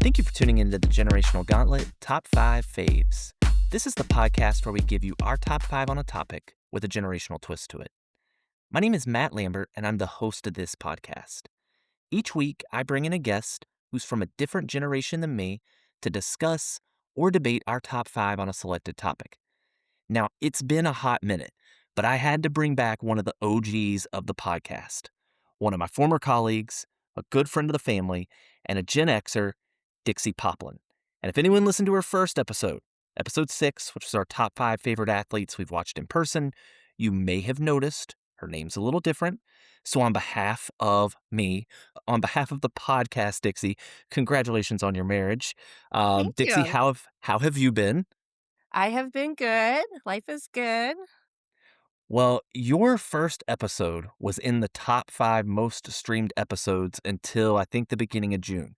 Thank you for tuning into the Generational Gauntlet Top 5 Faves. This is the podcast where we give you our top 5 on a topic with a generational twist to it. My name is Matt Lambert, and I'm the host of this podcast. Each week, I bring in a guest who's from a different generation than me to discuss or debate our top 5 on a selected topic. Now, it's been a hot minute, but I had to bring back one of the OGs of the podcast, one of my former colleagues, a good friend of the family, and a Gen Xer, Dixie Poplin. And if anyone listened to her first episode, episode 6, which was our top 5 favorite athletes we've watched in person, you may have noticed her name's a little different. So on behalf of me, on behalf of the podcast, Dixie, congratulations on your marriage. Thank Dixie, you. how have you been? I have been good. Life is good. Well, your first episode was in the top 5 most streamed episodes until I think the beginning of June.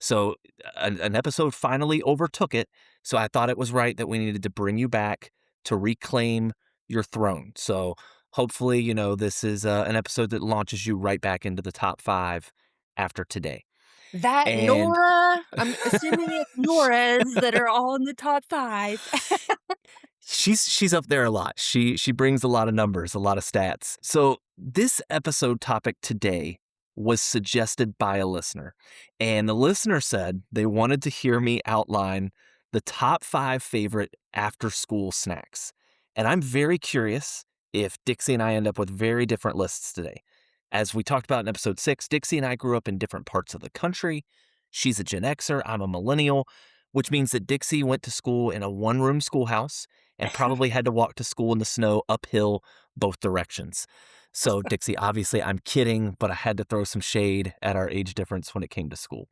So an episode finally overtook it. So I thought it was right that we needed to bring you back to reclaim your throne. So hopefully, this is an episode that launches you right back into the top 5 after today. That And Nora, I'm assuming it's Noras that are all in the top 5. She's up there a lot. She brings a lot of numbers, a lot of stats. So this episode topic today was suggested by a listener. And the listener said they wanted to hear me outline the top 5 favorite after school snacks. And I'm very curious if Dixie and I end up with very different lists today. As we talked about in episode 6, Dixie and I grew up in different parts of the country. She's a Gen Xer, I'm a millennial, which means that Dixie went to school in a one-room schoolhouse and probably had to walk to school in the snow uphill both directions. So, Dixie, obviously I'm kidding, but I had to throw some shade at our age difference when it came to school.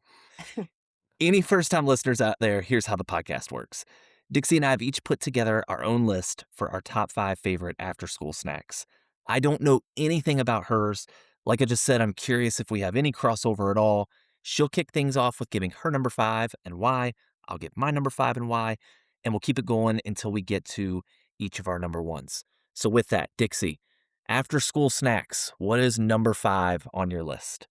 Any first-time listeners out there, here's how the podcast works. Dixie and I have each put together our own list for our top 5 favorite after-school snacks. I don't know anything about hers. Like I just said, I'm curious if we have any crossover at all. She'll kick things off with giving her number 5 and why. I'll give my number 5 and why. And we'll keep it going until we get to each of our number 1s. So with that, Dixie, after school snacks, what is number 5 on your list?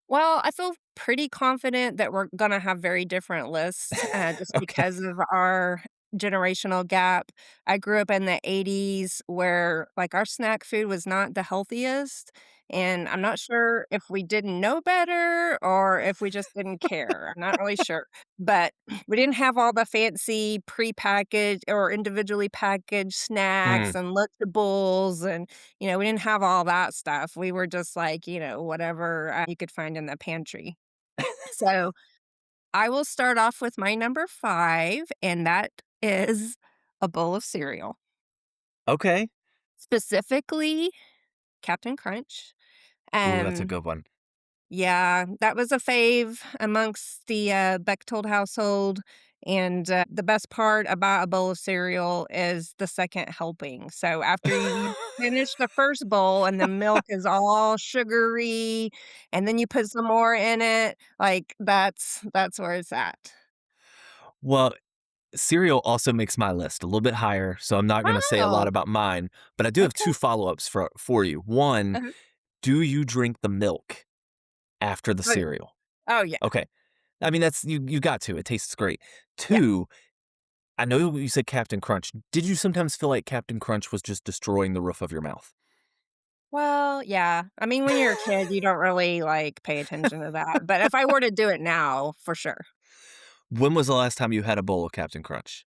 Well, I feel pretty confident that we're gonna have very different lists, just Okay. because of our generational gap. I grew up in the '80s where, like, our snack food was not the healthiest, and I'm not sure if we didn't know better or if we just didn't care. I'm not really sure, but we didn't have all the fancy prepackaged or individually packaged snacks Mm. and Lunchables and we didn't have all that stuff. We were just like, whatever, you could find in the pantry. So, I will start off with my number 5, and that is a bowl of cereal, Okay. specifically Captain Crunch. Ooh, that's a Um, good one. yeah, that was a fave amongst the, Bechtold household, and, the best part about a bowl of cereal is the second helping. So after you finish the first bowl and the milk is all sugary, and then you put some more in it, like, that's where it's at. Well, cereal also makes my list a little bit higher, so I'm not gonna say a lot Oh, about mine, but I do have okay. 2 follow-ups for you. One, Uh-huh. do you drink the milk after the Oh, yeah. cereal? Oh, yeah. Okay. I mean, that's you got to. It tastes great. Yeah. 2, I know you said Captain Crunch. Did you sometimes feel like Captain Crunch was just destroying the roof of your mouth? Well, yeah. I mean, when you're a kid, you don't really, like, pay attention to that, but if I were to do it now, for sure. When was the last time you had a bowl of Captain Crunch?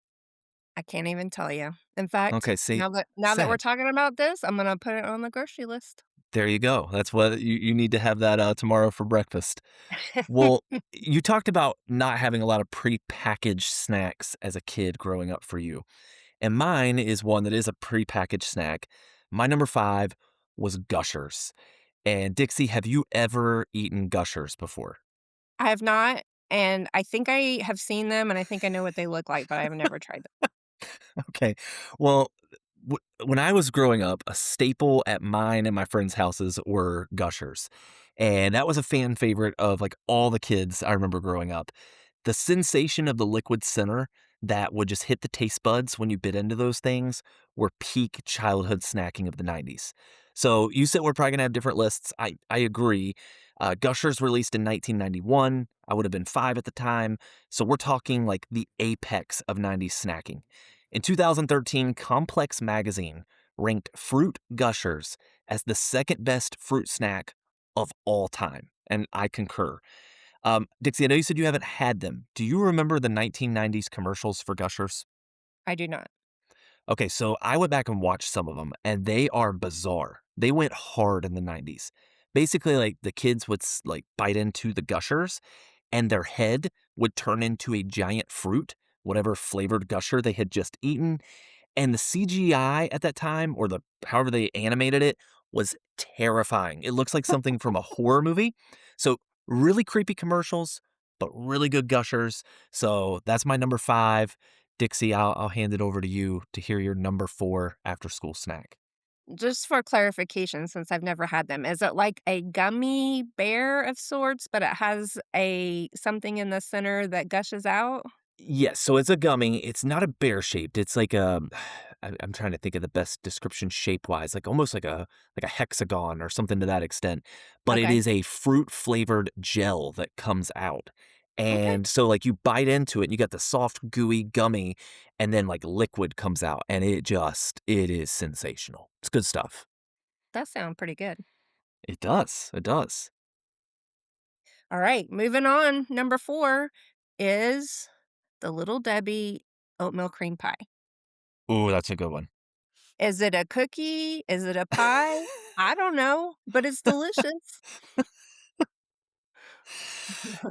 I can't even tell you. In fact, Okay, see, now that we're sad. talking about this, I'm gonna put it on the grocery list. There you go. That's what you need to have that, tomorrow for breakfast. Well, you talked about not having a lot of prepackaged snacks as a kid growing up for you, and mine is one that is a prepackaged snack. My number 5 was Gushers, and Dixie, have you ever eaten Gushers before? I have not, and I think I have seen them, and I think I know what they look like, but I have never tried them. Okay. Well, when I was growing up, a staple at mine and my friends' houses were Gushers. And that was a fan favorite of like all the kids I remember growing up. The sensation of the liquid center that would just hit the taste buds when you bit into those things were peak childhood snacking of the 90s. So you said we're probably going to have different lists. I agree. Gushers released in 1991. I would have been 5 at the time. So we're talking like the apex of 90s snacking. In 2013, Complex Magazine ranked Fruit Gushers as the second best fruit snack of all time. And I concur. Dixie, I know you said you haven't had them. Do you remember the 1990s commercials for Gushers? I do not. Okay, so I went back and watched some of them, and they are bizarre. They went hard in the 90s. Basically, like, the kids would, like, bite into the Gushers, and their head would turn into a giant fruit, whatever flavored Gusher they had just eaten, and the CGI at that time, or the however they animated it, was terrifying. It looks like something from a horror movie. So, really creepy commercials, but really good gushers. So, that's my number 5. Dixie, I'll hand it over to you to hear your number 4 after school snack. Just for clarification, since I've never had them, is it like a gummy bear of sorts, but it has a something in the center that gushes out? Yes, so it's a gummy. It's not a bear shaped. It's like a I'm trying to think of the best description shape wise, like almost like a hexagon or something to that extent. But it Okay. is a fruit flavored gel that comes out. Okay. And so like you bite into it, and you got the soft, gooey gummy, and then like liquid comes out, and it is sensational. It's good stuff. That sounds pretty good. It does. It does. All right, moving on. Number 4 is the Little Debbie oatmeal cream pie. Ooh, that's a good one. Is it a cookie? Is it a pie? I don't know, but it's delicious.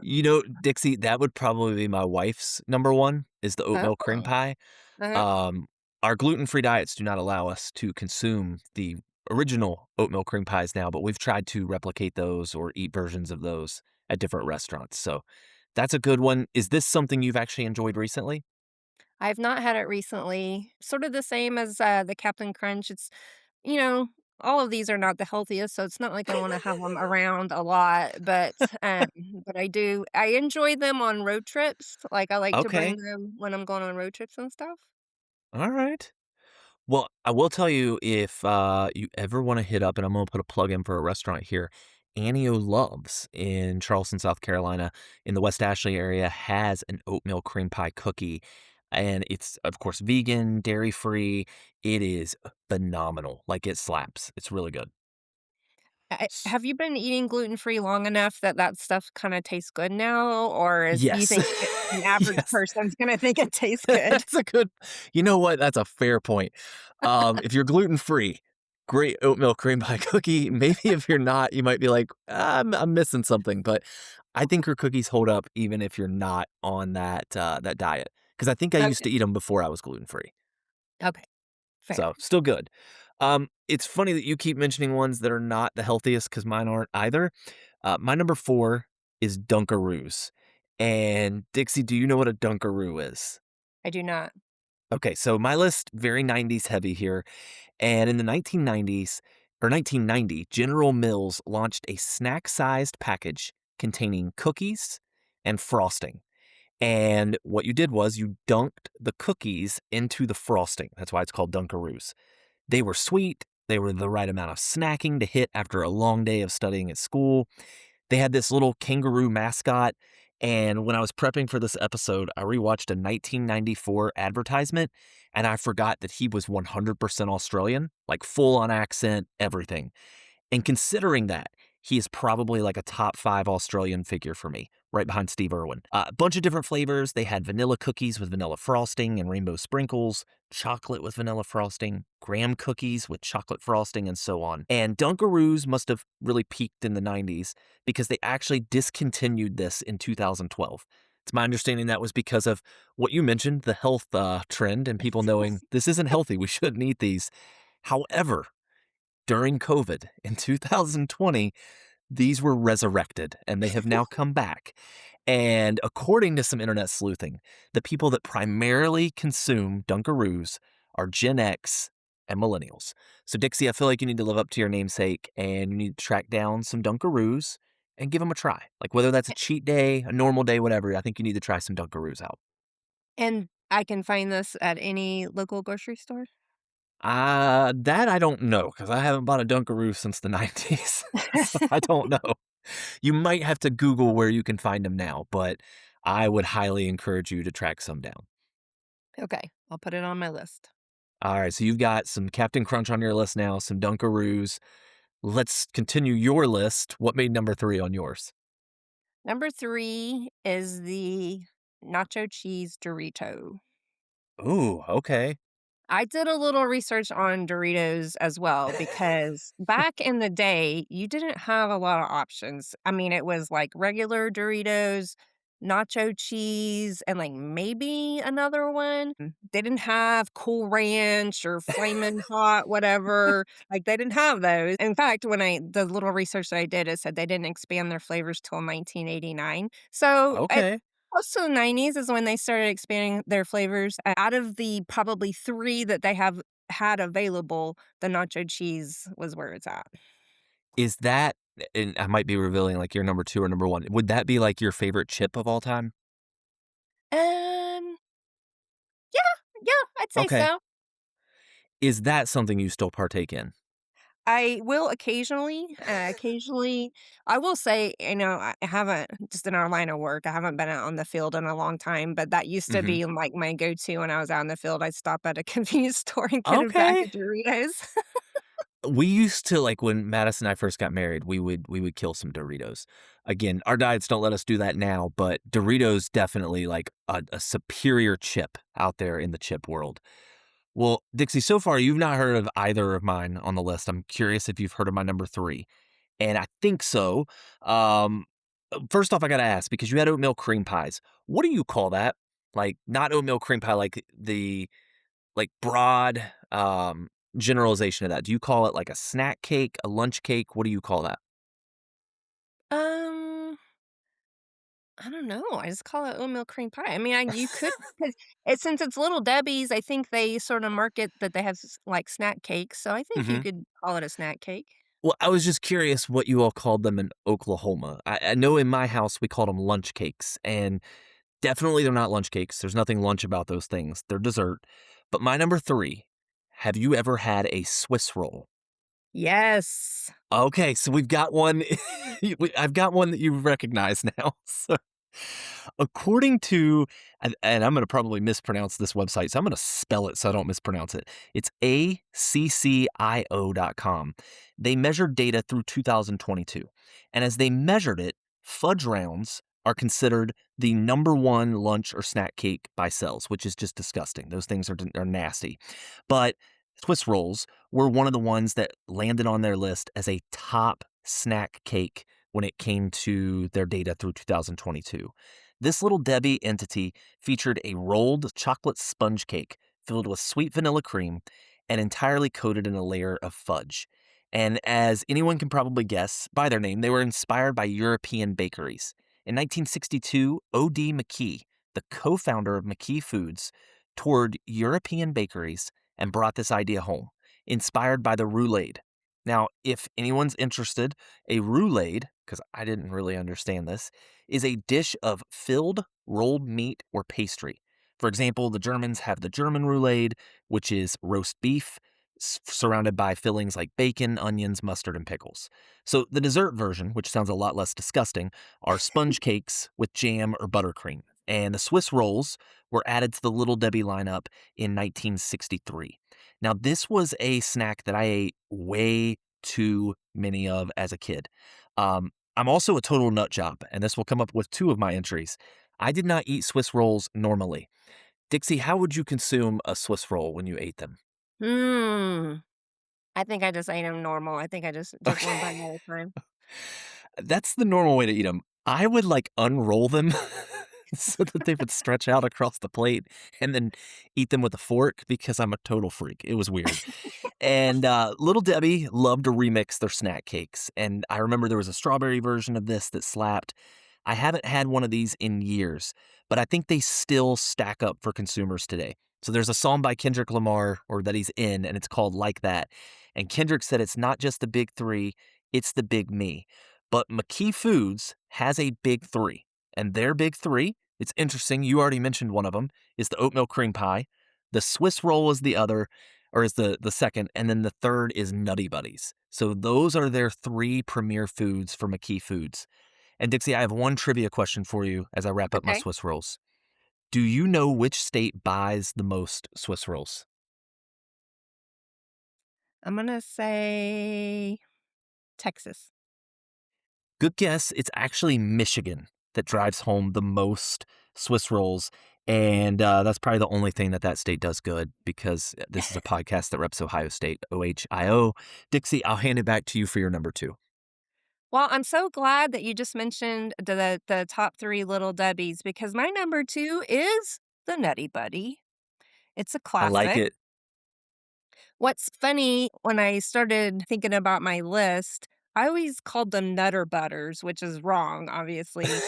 You know, Dixie, that would probably be my wife's number 1 is the oatmeal cream Oh, pie. uh-huh. Um, our gluten-free diets do not allow us to consume the original oatmeal cream pies now, but we've tried to replicate those or eat versions of those at different restaurants. So that's a good one. Is this something you've actually enjoyed recently? I've not had it recently. Sort of the same as, the Captain Crunch. It's you know, all of these are not the healthiest, so it's not like I wanna have them around a lot, um, but I enjoy them on road trips. Like, I like to bring Okay. them when I'm going on road trips and stuff. All right. Well, I will tell you if you ever want to hit up, and I'm going to put a plug in for a restaurant here. Anio Loves in Charleston, South Carolina, in the West Ashley area, has an oatmeal cream pie cookie. And it's, of course, vegan, dairy free. It is phenomenal. Like it slaps. It's really good. S- Have you been eating gluten-free long enough that that stuff kinda tastes good now, or is do you Yes. think an average Yes. person's gonna think it tastes good? That's a good you know what? That's a fair point. If you're gluten-free, great oatmeal cream pie cookie. Maybe if you're not, you might be like, I'm missing something," but I think her cookies hold up even if you're not on that diet. Because I think I used Okay, to eat them before I was gluten-free, okay, fair. so still good. It's funny that you keep mentioning ones that are not the healthiest because mine aren't either. My number 4 is Dunkaroos, and Dixie, do you know what a Dunkaroo is? I do not. Okay, so my list very 90s heavy here. And in the 1990s or 1990, General Mills launched a snack-sized package containing cookies and frosting. And what you did was you dunked the cookies into the frosting. That's why it's called Dunkaroos. They were sweet. They were the right amount of snacking to hit after a long day of studying at school. They had this little kangaroo mascot, and when I was prepping for this episode, I rewatched a 1994 advertisement, and I forgot that he was 100% Australian, like full on accent, everything. And considering that, he is probably like a top 5 Australian figure for me, right behind Steve Irwin. A bunch of different flavors. They had vanilla cookies with vanilla frosting and rainbow sprinkles, chocolate with vanilla frosting, graham cookies with chocolate frosting, and so on. And Dunkaroos must have really peaked in the 90s because they actually discontinued this in 2012. It's my understanding that was because of what you mentioned, the health trend, and people knowing this isn't healthy. We shouldn't eat these. However, during COVID in 2020, these were resurrected and they have now come back. And according to some internet sleuthing, the people that primarily consume Dunkaroos are Gen X and millennials. So, Dixie, I feel like you need to live up to your namesake and you need to track down some Dunkaroos and give them a try. Like whether that's a cheat day, a normal day, whatever, I think you need to try some Dunkaroos out. And I can find this at any local grocery store? That I don't know because I haven't bought a Dunkaroo since the 90s. So I don't know. You might have to Google where you can find them now, but I would highly encourage you to track some down. Okay, I'll put it on my list. All right, so you've got some Captain Crunch on your list now, some Dunkaroos. Let's continue your list. What made number 3 on yours? Number 3 is the nacho cheese Dorito. Ooh, okay. I did a little research on Doritos as well because back in the day, you didn't have a lot of options. I mean, it was like regular Doritos, nacho cheese, and like maybe another one. They didn't have Cool Ranch or Flamin' Hot, whatever. Like they didn't have those. In fact, the little research that I did, it said they didn't expand their flavors till 1989. So Okay. close to the '90s is when they started expanding their flavors. Out of the probably 3 that they have had available, the nacho cheese was where it's at. Is that, and I might be revealing like your number 2 or number 1. Would that be like your favorite chip of all time? Um, yeah, I'd say Okay. so. Is that something you still partake in? I will occasionally I will say, I haven't just in our line of work, I haven't been out on the field in a long time, but that used to Mhm. be, like, my go-to when I was out in the field. I'd stop at a convenience store and get a bag Okay. of Doritos. We used to like when Madison and I first got married, we would kill some Doritos. Again, our diets don't let us do that now, but Doritos definitely like a superior chip out there in the chip world. Well, Dixie, so far you've not heard of either of mine on the list. I'm curious if you've heard of my number 3, and I think so. Um, First off, I gotta ask because you had oatmeal cream pies. What do you call that? Like not oatmeal cream pie, like the like broad generalization of that. Do you call it like a snack cake, a lunch cake? What do you call that? Um I don't know, I just call it oatmeal cream pie. I mean, you could 'cause since it's Little Debbie's, I think they sorta market that they have like, snack cakes, so I think you Hmm. could call it a snack cake. Well, I was just curious what you all called them in Oklahoma. I know in my house we called them lunch cakes, and definitely they're not lunch cakes. There's nothing lunch about those things. They're dessert. But my number 3, have you ever had a Swiss roll? Yes. Okay, so we've got one. I've got one that you recognize now. So, according to, and I'm going to probably mispronounce this website, so I'm going to spell it so I don't mispronounce it. It's accio.com. They measured data through 2022. And as they measured it, fudge rounds are considered the number 1 lunch or snack cake by sales, which is just disgusting. Those things are nasty. But Swiss rolls were one of the ones that landed on their list as a top snack cake when it came to their data through 2022. This Little Debbie entity featured a rolled chocolate sponge cake filled with sweet vanilla cream and entirely coated in a layer of fudge. And as anyone can probably guess by their name, they were inspired by European bakeries. In 1962, O.D. McKee, the co founder of McKee Foods, toured European bakeries and brought this idea home, inspired by the roulade. Now, if anyone's interested, a roulade, because I didn't really understand this, is a dish of filled rolled meat or pastry. For example, the Germans have the German roulade, which is roast beef surrounded by fillings like bacon, onions, mustard, and pickles. So the dessert version, which sounds a lot less disgusting, are sponge cakes with jam or buttercream. And the Swiss rolls were added to the Little Debbie lineup in 1963. Now, this was a snack that I ate way too many of as a kid. I'm also a total nut job, and this will come up with 2 of my entries. I did not eat Swiss rolls normally. Dixie, how would you consume a Swiss roll when you ate them? Hmm. I think I just ate them normal. I think I just took one bite Okay. at a time. That's the normal way to eat them. I would, like, unroll them so that they would stretch out across the plate and then eat them with a fork because I'm a total freak. It was weird. And, Little Debbie loved to remix their snack cakes, and I remember there was a strawberry version of this that slapped. I haven't had one of these in years, but I think they still stack up for consumers today. So there's a song by Kendrick Lamar, or that he's in, and it's called Like That. And Kendrick said it's not just the big 3, it's the big me. But McKee Foods has a big 3, and their big 3, it's interesting, you already mentioned one of them, is the oatmeal cream pie. The Swiss roll is the other. or is the second, and then the third is Nutty Buddies. So those are their three premier foods for McKee Foods. And Dixie, I have one trivia question for you as I wrap up my Okay. Swiss rolls. Do you know which state buys the most Swiss rolls? I'm gonna say Texas. Good guess. It's actually Michigan that drives home the most Swiss rolls. And that's probably the only thing that that state does good because this is a podcast that reps Ohio State, OHIO. Dixie, I'll hand it back to you for your number two. Well, I'm so glad that you just mentioned the top 3 Little Debbies because my number 2 is the Nutty Buddy. It's a I like classic. it. What's funny, when I started thinking about my list, I always called them Nutter Butters, which is wrong, obviously.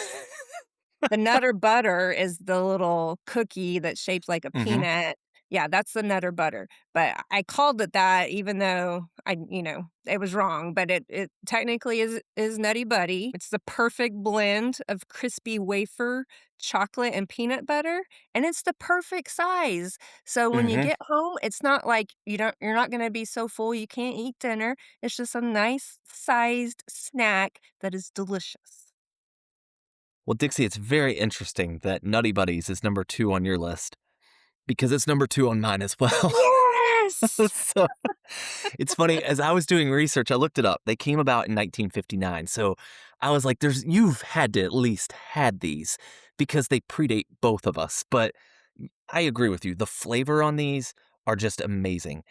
The Nutter Butter is the little cookie that's shaped like a hmm peanut. Yeah, that's the Nutter Butter, but I called it that even though it was wrong, but it technically is Nutty Buddy. It's the perfect blend of crispy wafer, chocolate, and peanut butter, and it's the perfect size. So when you hmm get home, it's not like you're not gonna be so full you can't eat dinner. It's just a nice sized snack that is delicious. Well, Dixie, it's very interesting that Nutty Buddies is number two on your list because it's number two on mine as well. Yes! So it's funny, as I was doing research, I looked it up. They came about in 1959. So I was like, you've had to at least had these because they predate both of us. But I agree with you. The flavor on these are just amazing.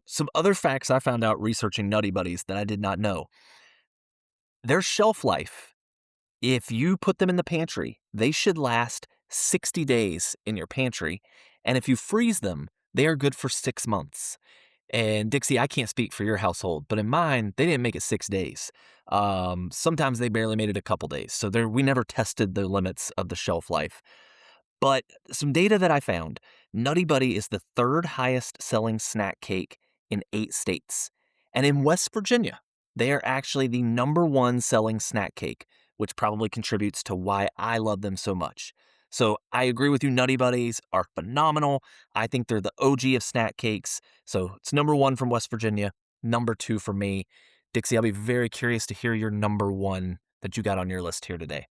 Some other facts I found out researching Nutty Buddies that I did not know. Their shelf life, if you put them in the pantry, they should last 60 days in your pantry. And if you freeze them, they are good for 6 months. And Dixie, I can't speak for your household, but in mine, they didn't make it 6 days. Sometimes they barely made it a couple days. So we never tested the limits of the shelf life. But some data that I found, Nutty Buddy is the third highest selling snack cake in 8 states. And in West Virginia, they are actually the number one selling snack cake, which probably contributes to why I love them so much. So I agree with you, Nutty Buddies are phenomenal. I think they're the OG of snack cakes. So it's number one from West Virginia, number two for me. Dixie, I'll be very curious to hear your number one that you got on your list here today.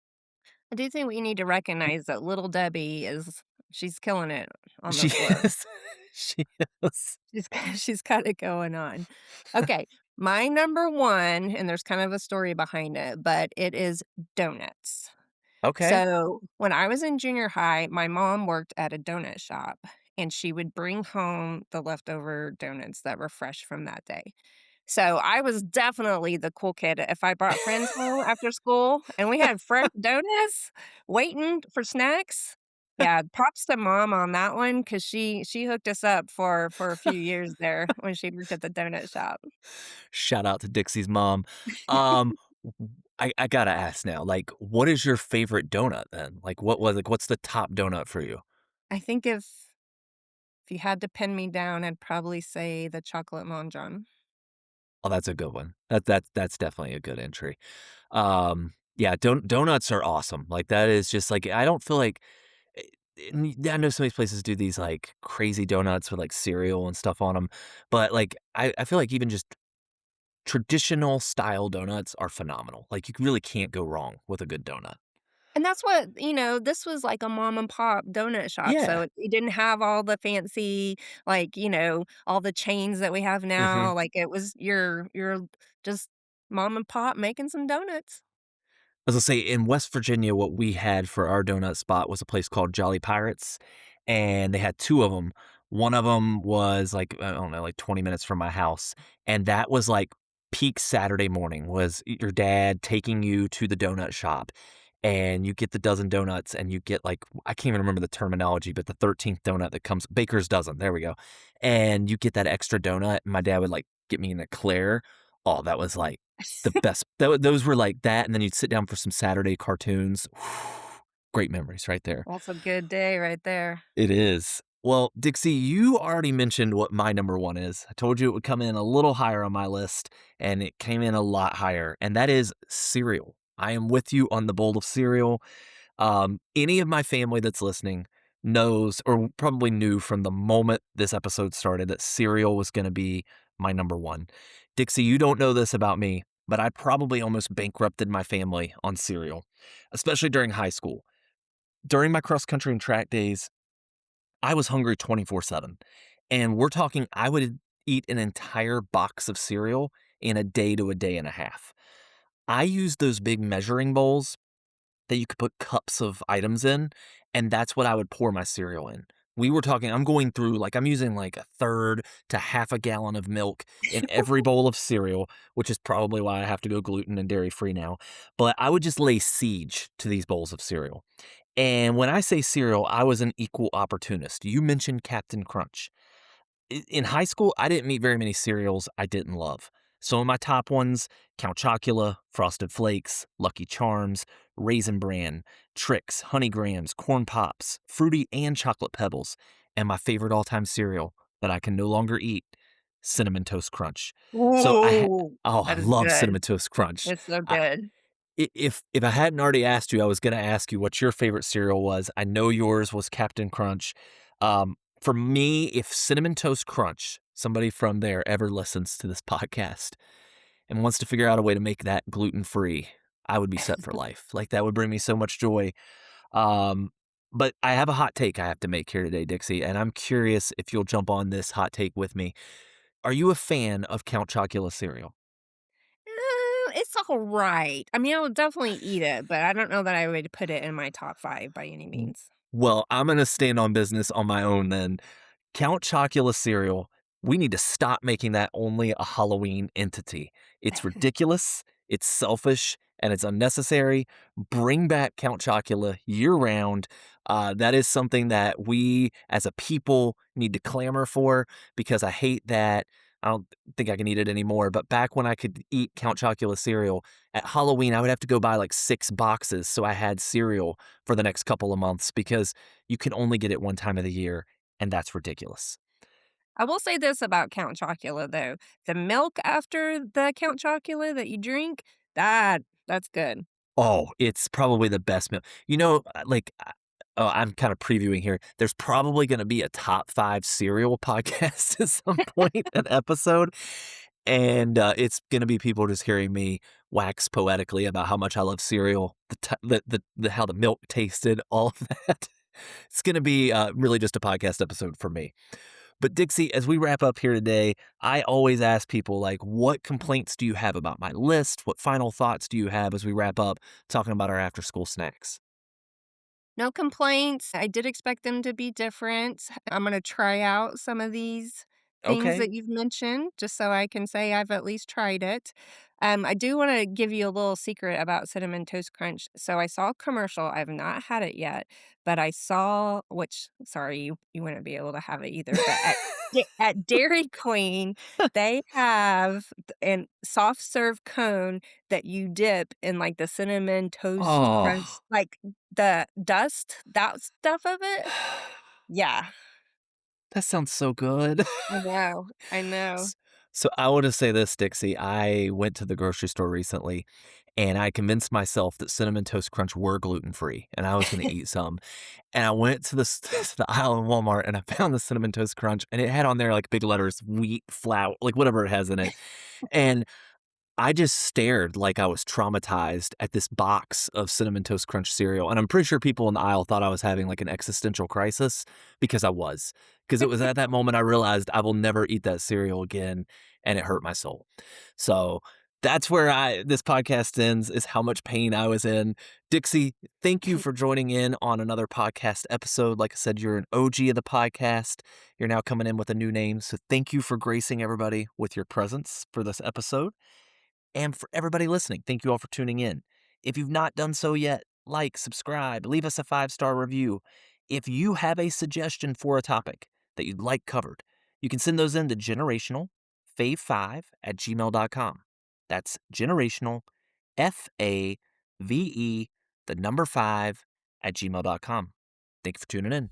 I do think we need to recognize that little Debbie she's killing it on She this list. is. She is. She's got it going on. Okay, my number 1, and there's kind of a story behind it, but it is donuts. Okay. So, when I was in junior high, my mom worked at a donut shop, and she would bring home the leftover donuts that were fresh from that day. So, I was definitely the cool kid if I brought friends home after school and we had fresh donuts waiting for snacks. Yeah, props to mom on that one because she hooked us up for a few years there when she worked at the donut shop. Shout out to Dixie's mom. I gotta ask now, like, what is your favorite donut then? What's the top donut for you? I think if you had to pin me down, I'd probably say the chocolate Mon Oh, that's a good one. That's definitely a good entry. Yeah, donuts are awesome. Like that is just like I don't feel like eh, I know some of these places do these like crazy donuts with like cereal and stuff on them, but like I feel like even just traditional style donuts are phenomenal. Like you really can't go wrong with a good donut. And that's what this was like a mom and pop donut shop, so Yeah. it didn't have all the fancy, like, all the chains that we have hmm now, like, it was your just mom and pop making some donuts. As I say, in West Virginia, what we had for our donut spot was a place called Jolly Pirates, and they had two of them. One of them was like, I don't know, like 20 minutes from my house, and that was like peak Saturday morning was your dad taking you to the donut shop, and you get the dozen donuts, and you get like, I can't even remember the terminology, but the 13th donut that comes, baker's dozen, there we go. And you get that extra donut, and my dad would like get me an eclair. Oh, that was like the best those were like that, and then you'd sit down for some Saturday cartoons. Great memories right there. That's a good day right there. It is. Well, Dixie, you already mentioned what my number one is. I told you it would come in a little higher on my list, and it came in a lot higher, and that is cereal. I am with you on the bowl of cereal. Any of my family that's listening knows or probably knew from the moment this episode started that cereal was going to be my number one. Dixie, you don't know this about me, but I probably almost bankrupted my family on cereal, especially during high school. During my cross country and track days, I was hungry 24/7. And we're talking, I would eat an entire box of cereal in a day to a day and a half. I used those big measuring bowls that you could put cups of items in, and that's what I would pour my cereal in. We were talking, I'm going through, like, I'm using like a third to half a gallon of milk in every bowl of cereal, which is probably why I have to go gluten and dairy free now. But I would just lay siege to these bowls of cereal. And when I say cereal, I was an equal opportunist. You mentioned Captain Crunch. In high school, I didn't meet very many cereals I didn't love. Some of my top ones: Count Chocula, Frosted Flakes, Lucky Charms, Raisin Bran, Trix, Honey Grahams, Corn Pops, Fruity and Chocolate Pebbles, and my favorite all-time cereal that I can no longer eat, Cinnamon Toast Crunch. So Ooh, oh, I that is love good. Cinnamon Toast Crunch. It's so I, good. if I hadn't already asked you, I was gonna ask you what your favorite cereal was. I know yours was Captain Crunch. For me, if Cinnamon Toast Crunch, somebody from there ever listens to this podcast and wants to figure out a way to make that gluten-free, I would be set for life. Like, that would bring me so much joy. Um, but I have a hot take I have to make here today, Dixie, and I'm curious if you'll jump on this hot take with me. Are you a fan of Count Chocula cereal? It's alright. I mean, I would definitely eat it, but I don't know that I would put it in my top 5 by any means. Well, I'm gonna stand on business on my own then. Count Chocula cereal, we need to stop making that only a Halloween entity. It's ridiculous, it's selfish, and it's unnecessary. Bring back Count Chocula year round. That is something that we as a people need to clamor for, because I hate that I don't think I can eat it anymore. But back when I could eat Count Chocula cereal, at Halloween, I would have to go buy like 6 boxes so I had cereal for the next couple of months, because you can only get it one time of the year, and that's ridiculous. I will say this about Count Chocula, though. The milk after the Count Chocula that you drink, that's good. Oh, it's probably the best meal. Oh, I'm kind of previewing here. There's probably gonna be a top 5 cereal podcast at some point, an episode, and, it's gonna be people just hearing me wax poetically about how much I love cereal, the how the milk tasted, all of that. It's gonna be, really just a podcast episode for me. But Dixie, as we wrap up here today, I always ask people, like, what complaints do you have about my list? What final thoughts do you have as we wrap up talking about our after school snacks? No complaints. I did expect them to be different. I'm gonna try out some of these things Okay. that you've mentioned just so I can say I've at least tried it. I do wanna give you a little secret about Cinnamon Toast Crunch. So I saw a commercial, I've not had it yet, but I saw which sorry, you wouldn't be able to have it either, but at Dairy Queen, they have an soft serve cone that you dip in, like, the Cinnamon Toast Crunch, Oh. like, the dust, that stuff of it? Yeah. That sounds so good. I know, I know. S so I wanna say this, Dixie, I went to the grocery store recently, and I convinced myself that Cinnamon Toast Crunch were gluten-free, and I was gonna eat some, and I went to the to the aisle in Walmart, and I found the Cinnamon Toast Crunch, and it had on there, like, big letters, wheat, flour, like, whatever it has in it, and I just stared like I was traumatized at this box of Cinnamon Toast Crunch cereal, and I'm pretty sure people in the aisle thought I was having, like, an existential crisis, because I was. Because it was at that moment I realized I will never eat that cereal again, and it hurt my soul. So, that's where I this podcast ends, is how much pain I was in. Dixie, thank you for joining in on another podcast episode. Like I said, you're an OG of the podcast. You're now coming in with a new name, so thank you for gracing everybody with your presence for this episode. And for everybody listening, thank you all for tuning in. If you've not done so yet, like, subscribe, leave us a 5-star review. If you have a suggestion for a topic that you'd like covered, you can send those in to generationalfave5@gmail.com. That's generational, FAVE, the number 5 at gmail.com. Thank you for tuning in.